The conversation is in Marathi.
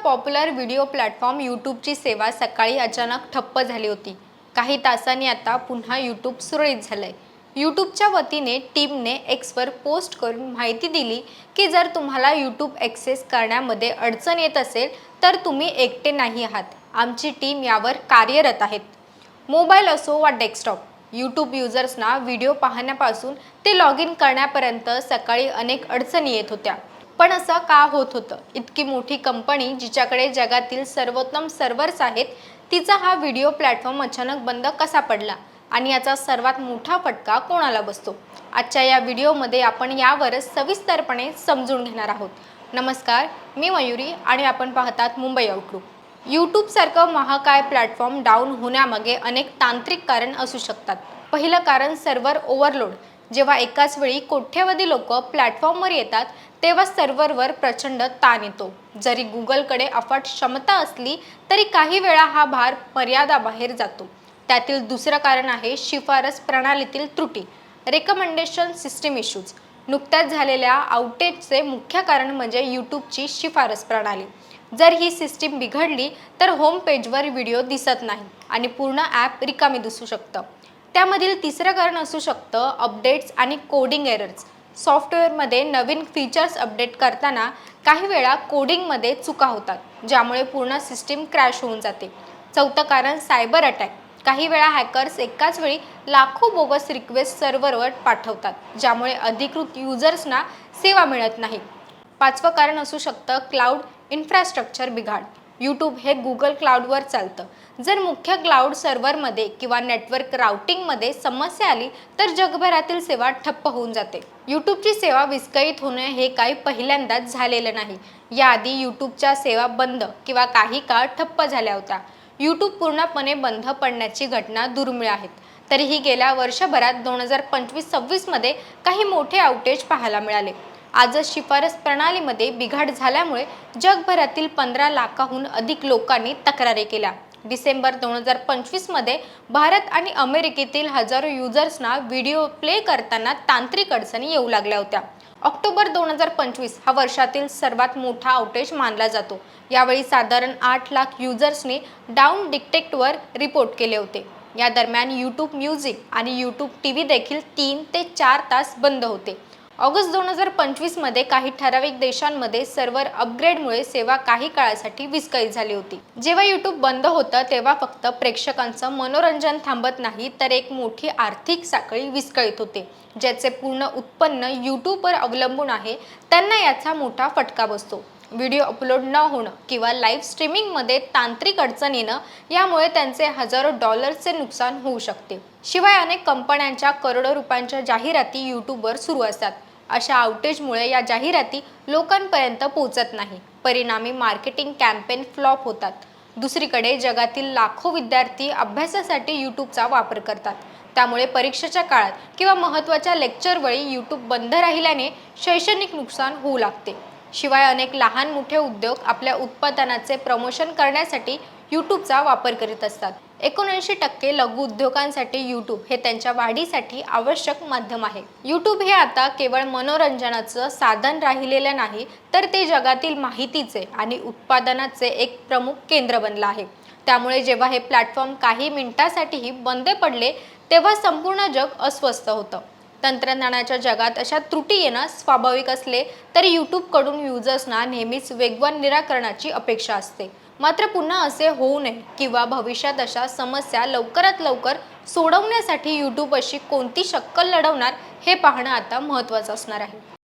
पॉप्युलर व्हिडिओ प्लॅटफॉर्म यूट्यूबची सेवा सकाळी अचानक ठप्प झाली होती। काही तासांनी आता पुन्हा यूट्यूब सुरळीत झालंय। यूट्यूबच्या वतीने टीमने एक्सवर पोस्ट करून माहिती दिली की जर तुम्हाला यूट्यूब ॲक्सेस करण्यामध्ये अडचण येत असेल तर तुम्ही एकटे नाही आहात, आमची टीम यावर कार्यरत आहे। मोबाईल असो वा डेस्कटॉप, यूट्यूब युजर्सना व्हिडिओ पाहण्यापासून ते लॉग इन करण्यापर्यंत सकाळी अनेक अडचणी येत होत्या। पण असं का होत होतं? इतकी मोठी कंपनी जिच्याकडे जगातील सर्वोत्तम सर्व्हर्स आहेत, तिचा हा व्हिडिओ प्लॅटफॉर्म अचानक बंद कसा पडला आणि याचा सर्वात मोठा फटका कोणाला बसतो? आजच्या या व्हिडिओमध्ये आपण यावर सविस्तरपणे समजून घेणार आहोत। नमस्कार, मी मयुरी आणि आपण पाहतात मुंबई आउटलुक। यूट्यूब सारखं महाकाय प्लॅटफॉर्म डाऊन होण्यामागे अनेक तांत्रिक कारण असू शकतात। पहिलं कारण सर्व्हर ओव्हरलोड। जेव्हा एकाच वेळी कोट्यवधी लोक प्लॅटफॉर्मवर येतात तेव्हा सर्व्हरवर प्रचंड ताण येतो। जरी गुगलकडे अफाट क्षमता असली तरी काही वेळा हा भार मर्यादाबाहेर जातो। त्यातील दुसरं कारण आहे शिफारस प्रणालीतील त्रुटी, रेकमेंडेशन सिस्टीम इश्यूज। नुकत्याच झालेल्या आउटेजचे मुख्य कारण म्हणजे यूट्यूबची शिफारस प्रणाली। जर ही सिस्टीम बिघडली तर होम पेजवर व्हिडिओ दिसत नाही आणि पूर्ण ॲप रिकामी दिसू शकतं। त्यामधील तिसरं कारण असू शकतं अपडेट्स आणि कोडिंग एरर्स। सॉफ्टवेअरमध्ये नवीन फीचर्स अपडेट करताना काही वेळा कोडिंगमध्ये चुका होतात, ज्यामुळे पूर्ण सिस्टीम क्रॅश होऊन जाते। चौथं कारण सायबर अटॅक। काही वेळा हॅकर्स एकाच वेळी लाखो बोगस रिक्वेस्ट सर्व्हरवर पाठवतात, ज्यामुळे अधिकृत युजर्सना सेवा मिळत नाही। पाचवं कारण असू शकतं क्लाउड इन्फ्रास्ट्रक्चर बिघाड। यूट्यूब हे गुगल क्लाउडवर चालतं। जर मुख्य क्लाउड सर्व्हरमध्ये किंवा नेटवर्क राउटिंगमध्ये समस्या आली तर जगभरातील सेवा ठप्प होऊन जाते। यूट्यूबची सेवा विस्कळीत होणे हे काही पहिल्यांदाच झालेलं नाही। याआधी यूट्यूबच्या सेवा बंद किंवा काही काळ ठप्प झाल्या होत्या। यूट्यूब पूर्णपणे बंद पडण्याची घटना दुर्मिळ आहेत। तरीही गेल्या वर्षभरात 2025-26 मध्ये काही मोठे आउटेज पाहायला मिळाले। आजच शिफारस प्रणालीमध्ये बिघाड झाल्यामुळे जगभरातील 15 लाखाहून अधिक लोकांनी तक्रारी केल्या। डिसेंबर 2025 मध्ये भारत आणि अमेरिकेतील हजारो युजर्सना व्हिडिओ प्ले करताना तांत्रिक अडचणी येऊ लागल्या होत्या। ऑक्टोबर 2025 हा वर्षातील सर्वात मोठा आउटेज मानला जातो। यावेळी साधारण 8 लाख युजर्सनी डाऊन डिटेक्टवर रिपोर्ट केले होते। या दरम्यान यूट्यूब म्युझिक आणि यूट्यूब टीव्ही देखील 3 ते 4 तास बंद होते। ऑगस्ट 2025 मध्ये काही ठराविक देशांमध्ये सर्व्हर अपग्रेडमुळे सेवा काही काळासाठी विस्कळीत झाली होती। जेव्हा यूट्यूब बंद होतं तेव्हा फक्त प्रेक्षकांचं मनोरंजन थांबत नाही तर एक मोठी आर्थिक साखळी विस्कळीत होते। ज्याचे पूर्ण उत्पन्न यूट्यूबवर अवलंबून आहे त्यांना याचा मोठा फटका बसतो। व्हिडिओ अपलोड न होणं किंवा लाईव्ह स्ट्रीमिंगमध्ये तांत्रिक अडचण येणं यामुळे त्यांचे हजारो डॉलर्सचे नुकसान होऊ शकते। शिवाय अनेक कंपन्यांच्या करोडो रुपयांच्या जाहिराती यूट्यूबवर सुरू असतात। अशा आउटेजमुळे या जाहिराती लोकांपर्यंत पोहोचत नाही, परिणामी मार्केटिंग कॅम्पेन फ्लॉप होतात। दुसरीकडे जगातील लाखो विद्यार्थी अभ्यासासाठी यूट्यूबचा वापर करतात, त्यामुळे परीक्षेच्या काळात किंवा महत्त्वाच्या लेक्चरवेळी यूट्यूब बंद राहिल्याने शैक्षणिक नुकसान होऊ लागते। शिवाय अनेक लहान मोठे उद्योग आपल्या उत्पादनाचे प्रमोशन करण्यासाठी यूट्यूबचा वापर करीत असतात। 79% लघु उद्योगांसाठी यूट्यूब हे त्यांच्या वाढीसाठी आवश्यक माध्यम आहे। यूट्यूब हे आता केवळ मनोरंजनाचं साधन राहिलेलं नाही तर ते जगातील माहितीचे आणि उत्पादनाचे एक प्रमुख केंद्र बनलं आहे। त्यामुळे जेव्हा हे प्लॅटफॉर्म काही मिनिटांसाठीही बंद पडले तेव्हा संपूर्ण जग अस्वस्थ होतं। तंत्रज्ञानाच्या जगात अशा त्रुटी येणं स्वाभाविक असले तरी यूट्यूबकडून युजर्सना नेहमीच वेगवान निराकरणाची अपेक्षा असते। मात्र पुन्हा असे होऊ नये किंवा भविष्यात अशा समस्या लवकरात लवकर सोडवण्यासाठी यूट्यूब अशी कोणती शक्कल लढवणार हे पाहणं आता महत्त्वाचं असणार आहे।